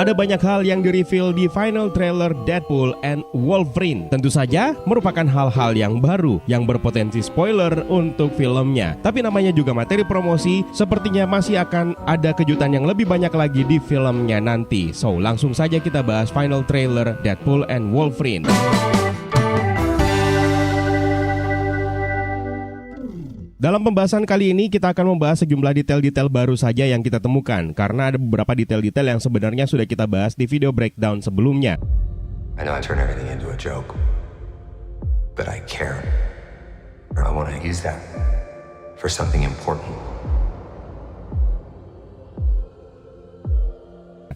Ada banyak hal yang di-reveal di final trailer Deadpool and Wolverine. Tentu saja merupakan hal-hal yang baru yang berpotensi spoiler untuk filmnya. Tapi namanya juga materi promosi, sepertinya masih akan ada kejutan yang lebih banyak lagi di filmnya nanti. So, langsung saja kita bahas final trailer Deadpool and Wolverine. Dalam pembahasan kali ini kita akan membahas sejumlah detail-detail baru saja yang kita temukan, karena ada beberapa detail-detail yang sebenarnya sudah kita bahas di video breakdown sebelumnya. I know I turn everything into a joke, but I care. I want to use that for something important.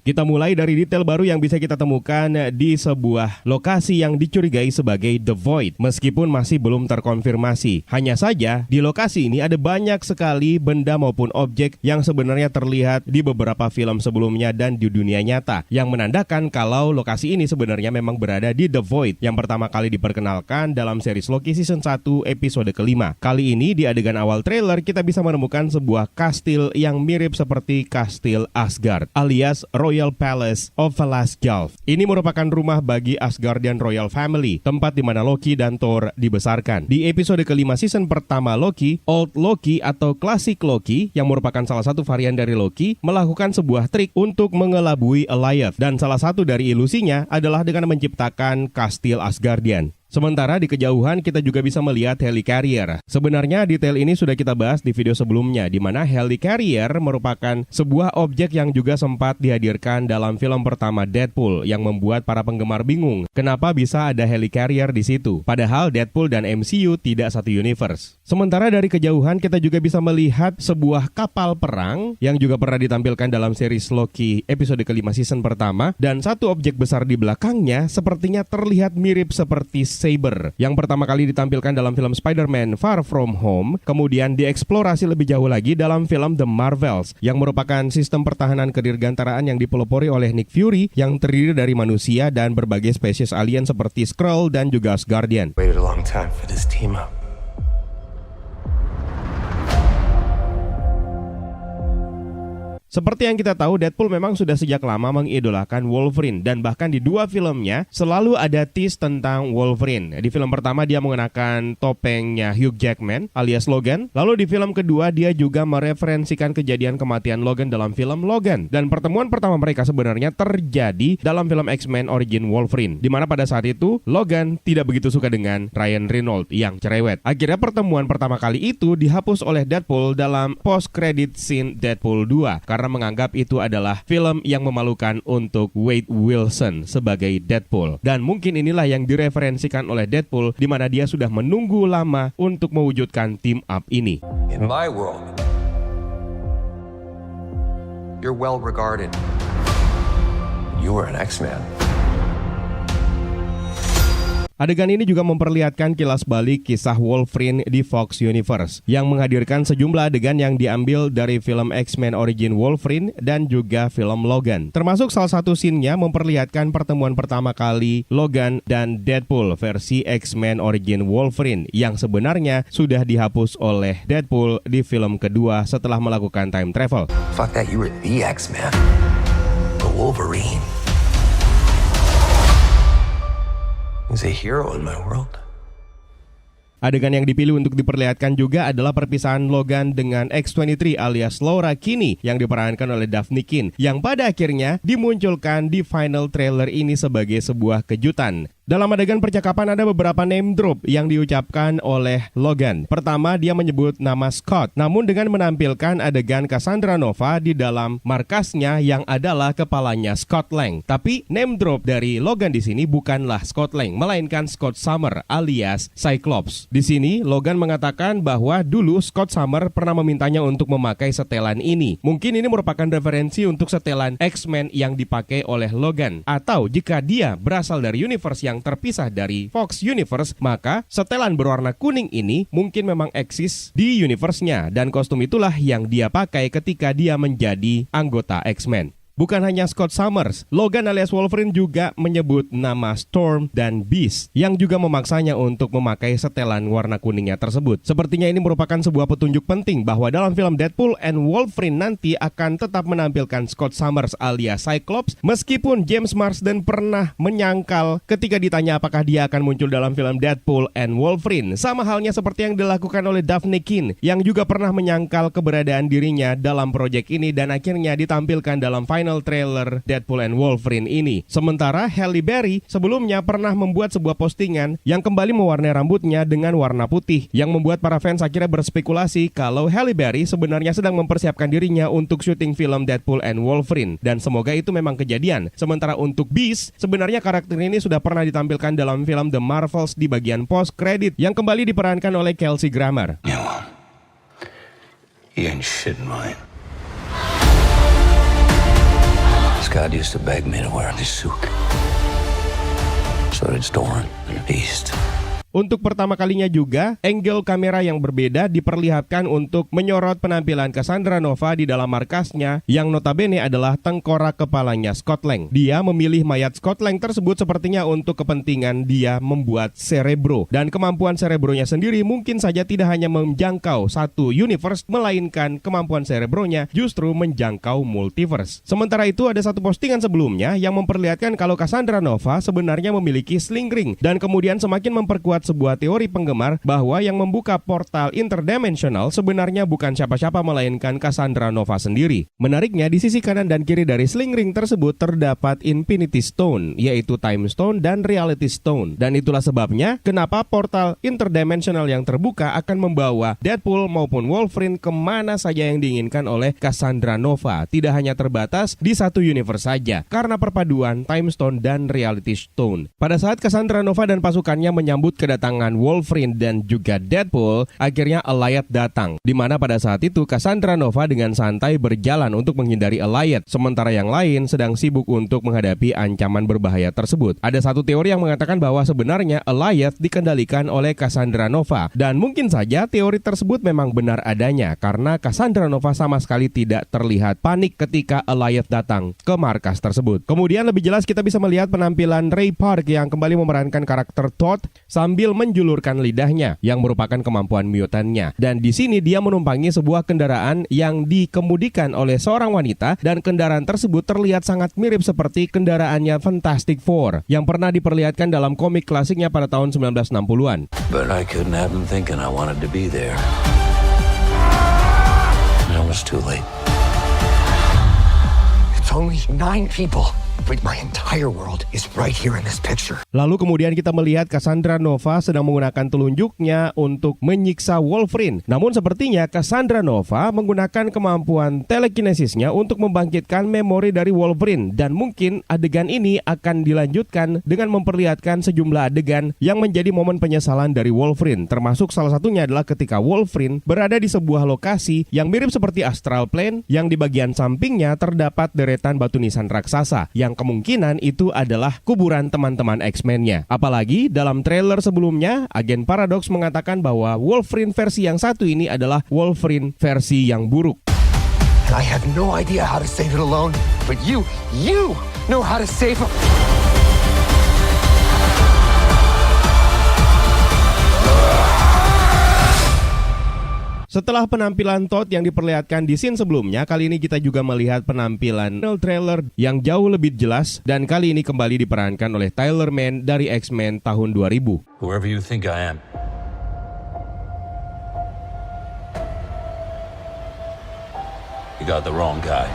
Kita mulai dari detail baru yang bisa kita temukan di sebuah lokasi yang dicurigai sebagai The Void, meskipun masih belum terkonfirmasi. Hanya saja, di lokasi ini ada banyak sekali benda maupun objek yang sebenarnya terlihat di beberapa film sebelumnya dan di dunia nyata, yang menandakan kalau lokasi ini sebenarnya memang berada di The Void, yang pertama kali diperkenalkan dalam series Loki Season 1 episode kelima. Kali ini di adegan awal trailer kita bisa menemukan sebuah kastil yang mirip seperti kastil Asgard, alias Royal Palace of Valasgalf. Ini merupakan rumah bagi Asgardian Royal Family, tempat di mana Loki dan Thor dibesarkan. Di episode kelima season pertama Loki, Old Loki atau Classic Loki, yang merupakan salah satu varian dari Loki, melakukan sebuah trik untuk mengelabui Alioth, dan salah satu dari ilusinya adalah dengan menciptakan kastil Asgardian. Sementara di kejauhan kita juga bisa melihat helicarrier. Sebenarnya detail ini sudah kita bahas di video sebelumnya, di mana helicarrier merupakan sebuah objek yang juga sempat dihadirkan dalam film pertama Deadpool, yang membuat para penggemar bingung kenapa bisa ada helicarrier di situ. Padahal Deadpool dan MCU tidak satu universe. Sementara dari kejauhan kita juga bisa melihat sebuah kapal perang yang juga pernah ditampilkan dalam series Loki episode kelima season pertama, dan satu objek besar di belakangnya sepertinya terlihat mirip seperti Saber yang pertama kali ditampilkan dalam film Spider-Man Far From Home, kemudian dieksplorasi lebih jauh lagi dalam film The Marvels, yang merupakan sistem pertahanan kedirgantaraan yang dipelopori oleh Nick Fury, yang terdiri dari manusia dan berbagai spesies alien seperti Skrull dan juga Asgardian. Waited a long time for this team up. Seperti yang kita tahu, Deadpool memang sudah sejak lama mengidolakan Wolverine, dan bahkan di dua filmnya selalu ada tease tentang Wolverine. Di film pertama dia mengenakan topengnya Hugh Jackman alias Logan, lalu di film kedua dia juga mereferensikan kejadian kematian Logan dalam film Logan. Dan pertemuan pertama mereka sebenarnya terjadi dalam film X-Men Origin Wolverine, di mana pada saat itu Logan tidak begitu suka dengan Ryan Reynolds yang cerewet. Akhirnya pertemuan pertama kali itu dihapus oleh Deadpool dalam post-credit scene Deadpool 2, karena menganggap itu adalah film yang memalukan untuk Wade Wilson sebagai Deadpool. Dan mungkin inilah yang direferensikan oleh Deadpool, di mana dia sudah menunggu lama untuk mewujudkan team up ini. In my world, you're well regarded. You were an X-Man. Adegan ini juga memperlihatkan kilas balik kisah Wolverine di Fox Universe, yang menghadirkan sejumlah adegan yang diambil dari film X-Men Origin Wolverine dan juga film Logan. Termasuk salah satu scene-nya memperlihatkan pertemuan pertama kali Logan dan Deadpool versi X-Men Origin Wolverine, yang sebenarnya sudah dihapus oleh Deadpool di film kedua setelah melakukan time travel. Fuck that, you were the X-Man. The Wolverine. He's a hero in my world. Adegan yang dipilih untuk diperlihatkan juga adalah perpisahan Logan dengan X-23 alias Laura Kinney yang diperankan oleh Daphne Keane, yang pada akhirnya dimunculkan di final trailer ini sebagai sebuah kejutan. Dalam adegan percakapan ada beberapa name drop yang diucapkan oleh Logan. Pertama, dia menyebut nama Scott, namun dengan menampilkan adegan Cassandra Nova di dalam markasnya yang adalah kepalanya Scott Lang. Tapi name drop dari Logan di sini bukanlah Scott Lang, melainkan Scott Summers alias Cyclops. Di sini Logan mengatakan bahwa dulu Scott Summers pernah memintanya untuk memakai setelan ini. Mungkin ini merupakan referensi untuk setelan X-Men yang dipakai oleh Logan. Atau jika dia berasal dari universe yang terpisah dari Fox Universe, maka setelan berwarna kuning ini mungkin memang eksis di universe-nya, dan kostum itulah yang dia pakai ketika dia menjadi anggota X-Men. Bukan hanya Scott Summers, Logan alias Wolverine juga menyebut nama Storm dan Beast yang juga memaksanya untuk memakai setelan warna kuningnya tersebut. Sepertinya ini merupakan sebuah petunjuk penting bahwa dalam film Deadpool and Wolverine nanti akan tetap menampilkan Scott Summers alias Cyclops, meskipun James Marsden pernah menyangkal ketika ditanya apakah dia akan muncul dalam film Deadpool and Wolverine. Sama halnya seperti yang dilakukan oleh Daphne Keane yang juga pernah menyangkal keberadaan dirinya dalam proyek ini dan akhirnya ditampilkan dalam final trailer Deadpool and Wolverine ini. Sementara Halle Berry sebelumnya pernah membuat sebuah postingan yang kembali mewarnai rambutnya dengan warna putih yang membuat para fans akhirnya berspekulasi kalau Halle Berry sebenarnya sedang mempersiapkan dirinya untuk syuting film Deadpool and Wolverine dan semoga itu memang kejadian. Sementara untuk Beast, sebenarnya karakter ini sudah pernah ditampilkan dalam film The Marvels di bagian post credit yang kembali diperankan oleh Kelsey Grammer. Yeah, well, he ain't shit in mine. Scott used to beg me to wear this suit. So did Storm and Beast. Untuk pertama kalinya juga, angle kamera yang berbeda diperlihatkan untuk menyorot penampilan Cassandra Nova di dalam markasnya yang notabene adalah tengkorak kepalanya Scott Lang. Dia memilih mayat Scott Lang tersebut sepertinya untuk kepentingan dia membuat Cerebro. Dan kemampuan Cerebronya sendiri mungkin saja tidak hanya menjangkau satu universe, melainkan kemampuan Cerebronya justru menjangkau multiverse. Sementara itu ada satu postingan sebelumnya yang memperlihatkan kalau Cassandra Nova sebenarnya memiliki sling ring dan kemudian semakin memperkuat sebuah teori penggemar bahwa yang membuka portal interdimensional sebenarnya bukan siapa-siapa melainkan Cassandra Nova sendiri. Menariknya, di sisi kanan dan kiri dari sling ring tersebut terdapat Infinity Stone, yaitu Time Stone dan Reality Stone. Dan itulah sebabnya kenapa portal interdimensional yang terbuka akan membawa Deadpool maupun Wolverine kemana saja yang diinginkan oleh Cassandra Nova. Tidak hanya terbatas di satu universe saja, karena perpaduan Time Stone dan Reality Stone. Pada saat Cassandra Nova dan pasukannya menyambut kedatangan Wolverine dan juga Deadpool, akhirnya Allied datang, di mana pada saat itu Cassandra Nova dengan santai berjalan untuk menghindari Allied, sementara yang lain sedang sibuk untuk menghadapi ancaman berbahaya tersebut. Ada satu teori yang mengatakan bahwa sebenarnya Allied dikendalikan oleh Cassandra Nova, dan mungkin saja teori tersebut memang benar adanya, karena Cassandra Nova sama sekali tidak terlihat panik ketika Allied datang ke markas tersebut. Kemudian lebih jelas kita bisa melihat penampilan Ray Park yang kembali memerankan karakter Todd sambil menjulurkan lidahnya yang merupakan kemampuan mutannya. Dan di sini dia menumpangi sebuah kendaraan yang dikemudikan oleh seorang wanita dan kendaraan tersebut terlihat sangat mirip seperti kendaraannya Fantastic Four yang pernah diperlihatkan dalam komik klasiknya pada tahun 1960-an. But I couldn't have him thinking I wanted to be there. And it was too late. It's only 9 people. But my entire world is right here in this picture. Lalu kemudian kita melihat Cassandra Nova sedang menggunakan telunjuknya untuk menyiksa Wolverine. Namun sepertinya Cassandra Nova menggunakan kemampuan telekinesisnya untuk membangkitkan memori dari Wolverine. Dan mungkin adegan ini akan dilanjutkan dengan memperlihatkan sejumlah adegan yang menjadi momen penyesalan dari Wolverine. Termasuk salah satunya adalah ketika Wolverine berada di sebuah lokasi yang mirip seperti Astral Plane, yang di bagian sampingnya terdapat deretan batu nisan raksasa yang kemungkinan itu adalah kuburan teman-teman X-Men-nya. Apalagi dalam trailer sebelumnya, agen Paradox mengatakan bahwa Wolverine versi yang satu ini adalah Wolverine versi yang buruk. And I have no idea how to save it alone, but you know how to save him. Setelah penampilan Todd yang diperlihatkan di scene sebelumnya, kali ini kita juga melihat penampilan trailer yang jauh lebih jelas dan kali ini kembali diperankan oleh Tyler Mane dari X-Men tahun 2000. Whoever you think I am, you got the wrong guy.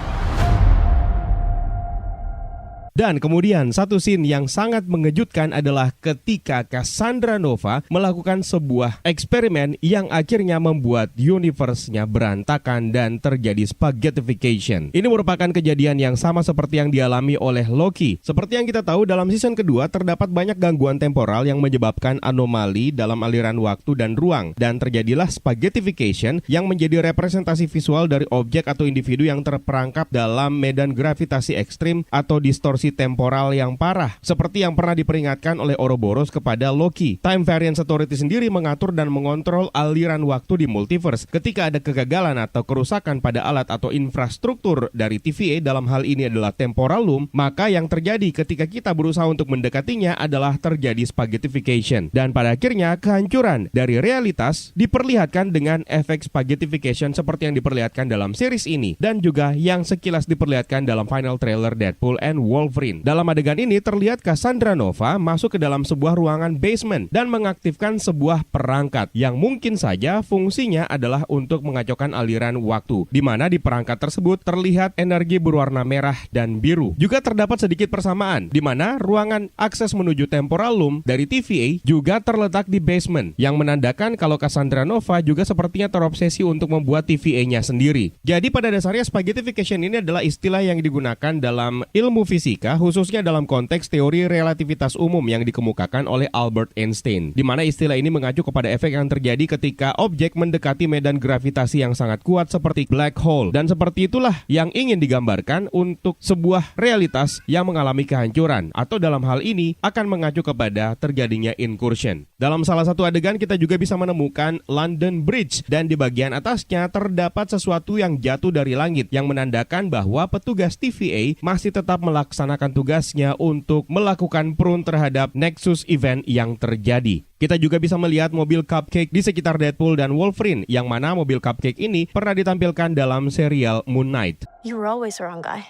Dan kemudian satu scene yang sangat mengejutkan adalah ketika Cassandra Nova melakukan sebuah eksperimen yang akhirnya membuat universe-nya berantakan dan terjadi spaghettification. Ini merupakan kejadian yang sama seperti yang dialami oleh Loki. Seperti yang kita tahu, dalam season kedua terdapat banyak gangguan temporal yang menyebabkan anomali dalam aliran waktu dan ruang. Dan terjadilah spaghettification yang menjadi representasi visual dari objek atau individu yang terperangkap dalam medan gravitasi ekstrim atau distorsi distorsi temporal yang parah, seperti yang pernah diperingatkan oleh Ouroboros kepada Loki. Time Variance Authority sendiri mengatur dan mengontrol aliran waktu di multiverse. Ketika ada kegagalan atau kerusakan pada alat atau infrastruktur dari TVA, dalam hal ini adalah temporal loom, maka yang terjadi ketika kita berusaha untuk mendekatinya adalah terjadi spaghettification. Dan pada akhirnya kehancuran dari realitas diperlihatkan dengan efek spaghettification seperti yang diperlihatkan dalam series ini dan juga yang sekilas diperlihatkan dalam final trailer Deadpool and Wolverine. Dalam adegan ini terlihat Cassandra Nova masuk ke dalam sebuah ruangan basement dan mengaktifkan sebuah perangkat yang mungkin saja fungsinya adalah untuk mengacaukan aliran waktu, di mana di perangkat tersebut terlihat energi berwarna merah dan biru. Juga terdapat sedikit persamaan, di mana ruangan akses menuju temporal loom dari TVA juga terletak di basement, yang menandakan kalau Cassandra Nova juga sepertinya terobsesi untuk membuat TVA-nya sendiri. Jadi pada dasarnya spaghettification ini adalah istilah yang digunakan dalam ilmu fisika, khususnya dalam konteks teori relativitas umum yang dikemukakan oleh Albert Einstein, di mana istilah ini mengacu kepada efek yang terjadi ketika objek mendekati medan gravitasi yang sangat kuat seperti black hole. Dan seperti itulah yang ingin digambarkan untuk sebuah realitas yang mengalami kehancuran, atau dalam hal ini akan mengacu kepada terjadinya incursion. Dalam salah satu adegan kita juga bisa menemukan London Bridge, dan di bagian atasnya terdapat sesuatu yang jatuh dari langit yang menandakan bahwa petugas TVA masih tetap melaksanakan tugasnya untuk melakukan prune terhadap Nexus event yang terjadi. Kita juga bisa melihat mobil Cupcake di sekitar Deadpool dan Wolverine, yang mana mobil Cupcake ini pernah ditampilkan dalam serial Moon Knight. You were always the wrong guy.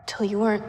Till you weren't.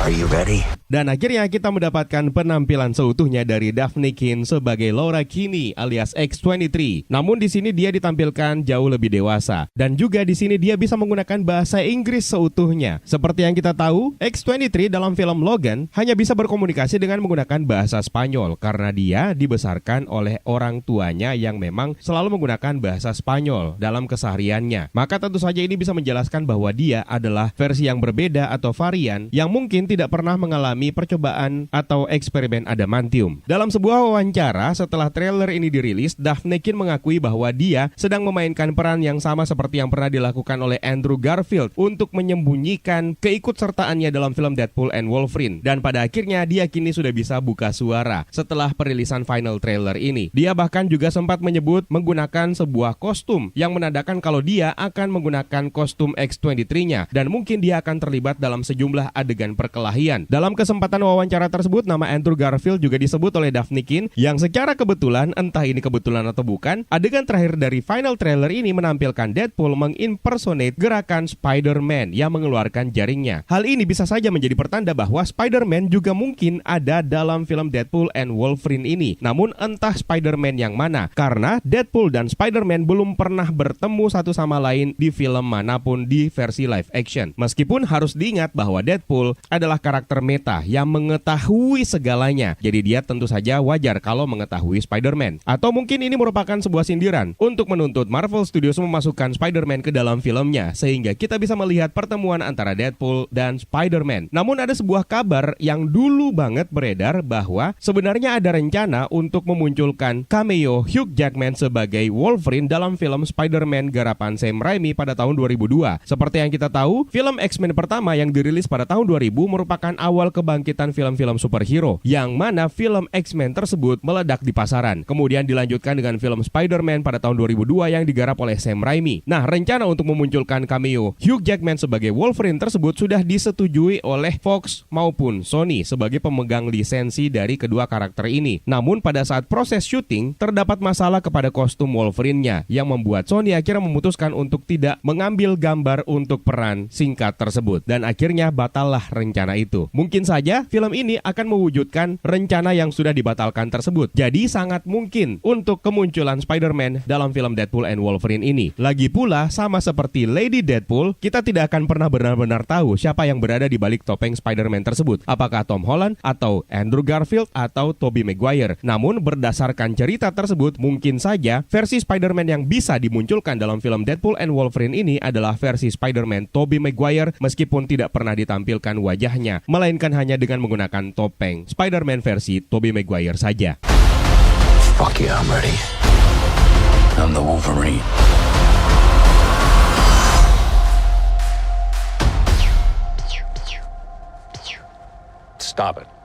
Are you ready? Dan akhirnya kita mendapatkan penampilan seutuhnya dari Daphne Keane sebagai Laura Kinney alias X-23. Namun di sini dia ditampilkan jauh lebih dewasa, dan juga di sini dia bisa menggunakan bahasa Inggris seutuhnya. Seperti yang kita tahu, X-23 dalam film Logan hanya bisa berkomunikasi dengan menggunakan bahasa Spanyol karena dia dibesarkan oleh orang tuanya yang memang selalu menggunakan bahasa Spanyol dalam kesehariannya. Maka tentu saja ini bisa menjelaskan bahwa dia adalah versi yang berbeda atau varian yang mungkin tidak pernah mengalami percobaan atau eksperimen adamantium. Dalam sebuah wawancara setelah trailer ini dirilis, Daphne Keane mengakui bahwa dia sedang memainkan peran yang sama seperti yang pernah dilakukan oleh Andrew Garfield untuk menyembunyikan keikutsertaannya dalam film Deadpool and Wolverine. Dan pada akhirnya dia kini sudah bisa buka suara setelah perilisan final trailer ini. Dia bahkan juga sempat menyebut menggunakan sebuah kostum yang menandakan kalau dia akan menggunakan kostum X-23-nya dan mungkin dia akan terlibat dalam sejumlah adegan perkelahian. Dalam kesempatan wawancara tersebut, nama Andrew Garfield juga disebut oleh Daphne Keane, yang secara kebetulan, entah ini kebetulan atau bukan, adegan terakhir dari final trailer ini menampilkan Deadpool mengimpersonate gerakan Spider-Man yang mengeluarkan jaringnya. Hal ini bisa saja menjadi pertanda bahwa Spider-Man juga mungkin ada dalam film Deadpool and Wolverine ini. Namun entah Spider-Man yang mana, karena Deadpool dan Spider-Man belum pernah bertemu satu sama lain di film manapun di versi live action. Meskipun harus diingat bahwa Deadpool adalah karakter meta yang mengetahui segalanya. Jadi dia tentu saja wajar kalau mengetahui Spider-Man. Atau mungkin ini merupakan sebuah sindiran untuk menuntut Marvel Studios memasukkan Spider-Man ke dalam filmnya, sehingga kita bisa melihat pertemuan antara Deadpool dan Spider-Man. Namun ada sebuah kabar yang dulu banget beredar bahwa sebenarnya ada rencana untuk memunculkan cameo Hugh Jackman sebagai Wolverine dalam film Spider-Man garapan Sam Raimi pada tahun 2002. Seperti yang kita tahu, film X-Men pertama yang dirilis pada tahun 2000 merupakan awal kebangkitan film-film superhero, yang mana film X-Men tersebut meledak di pasaran. Kemudian dilanjutkan dengan film Spider-Man pada tahun 2002 yang digarap oleh Sam Raimi. Nah, rencana untuk memunculkan cameo Hugh Jackman sebagai Wolverine tersebut sudah disetujui oleh Fox maupun Sony sebagai pemegang lisensi dari kedua karakter ini. Namun pada saat proses syuting, terdapat masalah kepada kostum Wolverine-nya yang membuat Sony akhirnya memutuskan untuk tidak mengambil gambar untuk peran singkat tersebut. Dan akhirnya batallah rencana itu. Mungkin saja film ini akan mewujudkan rencana yang sudah dibatalkan tersebut. Jadi sangat mungkin untuk kemunculan Spider-Man dalam film Deadpool and Wolverine ini. Lagi pula, sama seperti Lady Deadpool, kita tidak akan pernah benar-benar tahu siapa yang berada di balik topeng Spider-Man tersebut. Apakah Tom Holland, atau Andrew Garfield, atau Tobey Maguire. Namun berdasarkan cerita tersebut, mungkin saja versi Spider-Man yang bisa dimunculkan dalam film Deadpool and Wolverine ini adalah versi Spider-Man Tobey Maguire, meskipun tidak pernah ditampilkan wajahnya, melainkan hanya dengan menggunakan topeng Spider-Man versi Tobey Maguire saja. Fuck yeah, I'm ready. I'm the Wolverine. Stop it.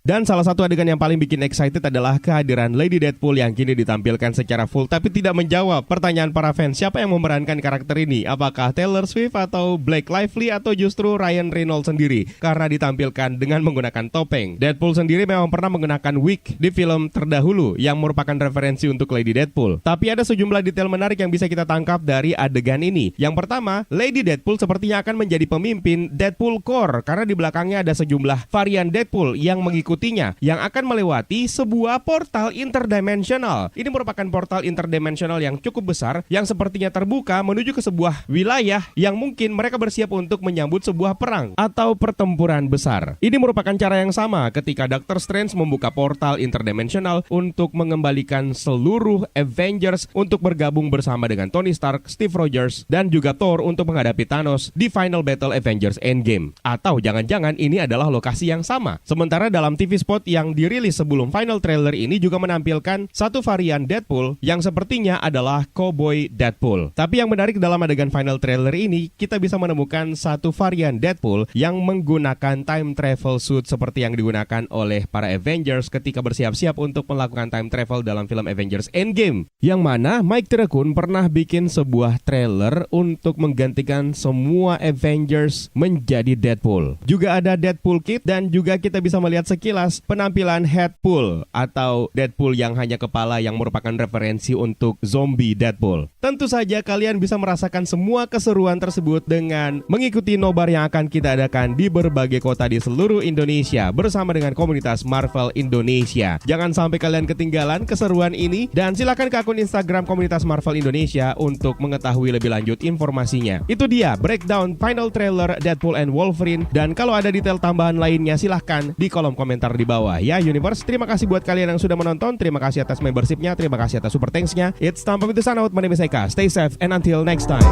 Dan salah satu adegan yang paling bikin excited adalah kehadiran Lady Deadpool yang kini ditampilkan secara full tapi tidak menjawab pertanyaan para fans siapa yang memerankan karakter ini. Apakah Taylor Swift atau Blake Lively atau justru Ryan Reynolds sendiri karena ditampilkan dengan menggunakan topeng. Deadpool sendiri memang pernah menggunakan wig di film terdahulu yang merupakan referensi untuk Lady Deadpool. Tapi ada sejumlah detail menarik yang bisa kita tangkap dari adegan ini. Yang pertama, Lady Deadpool sepertinya akan menjadi pemimpin Deadpool Corps karena di belakangnya ada sejumlah varian Deadpool yang mengikutinya yang akan melewati sebuah portal interdimensional. Ini merupakan portal interdimensional yang cukup besar yang sepertinya terbuka menuju ke sebuah wilayah yang mungkin mereka bersiap untuk menyambut sebuah perang atau pertempuran besar. Ini merupakan cara yang sama ketika Doctor Strange membuka portal interdimensional untuk mengembalikan seluruh Avengers untuk bergabung bersama dengan Tony Stark, Steve Rogers, dan juga Thor untuk menghadapi Thanos di Final Battle Avengers Endgame. Atau jangan-jangan ini adalah lokasi yang sama. Sementara dalam TV spot yang dirilis sebelum final trailer ini juga menampilkan satu varian Deadpool yang sepertinya adalah Cowboy Deadpool. Tapi yang menarik dalam adegan final trailer ini, kita bisa menemukan satu varian Deadpool yang menggunakan time travel suit seperti yang digunakan oleh para Avengers ketika bersiap-siap untuk melakukan time travel dalam film Avengers Endgame. Yang mana Mike Tirakun pernah bikin sebuah trailer untuk menggantikan semua Avengers menjadi Deadpool. Juga ada Deadpool Kit dan juga kita bisa melihat sekilas penampilan Headpool atau Deadpool yang hanya kepala yang merupakan referensi untuk zombie Deadpool. Tentu saja kalian bisa merasakan semua keseruan tersebut dengan mengikuti nobar yang akan kita adakan di berbagai kota di seluruh Indonesia bersama dengan komunitas Marvel Indonesia. Jangan sampai kalian ketinggalan keseruan ini dan silakan ke akun Instagram komunitas Marvel Indonesia untuk mengetahui lebih lanjut informasinya. Itu dia breakdown final trailer Deadpool and Wolverine, dan kalau ada detail tambahan lainnya silahkan di kolom komentar di bawah ya Universe. Terima kasih buat kalian yang sudah menonton, terima kasih atas membershipnya, terima kasih atas super thanks-nya. It's time for me to sign out. My name is Eka. Stay safe and until next time.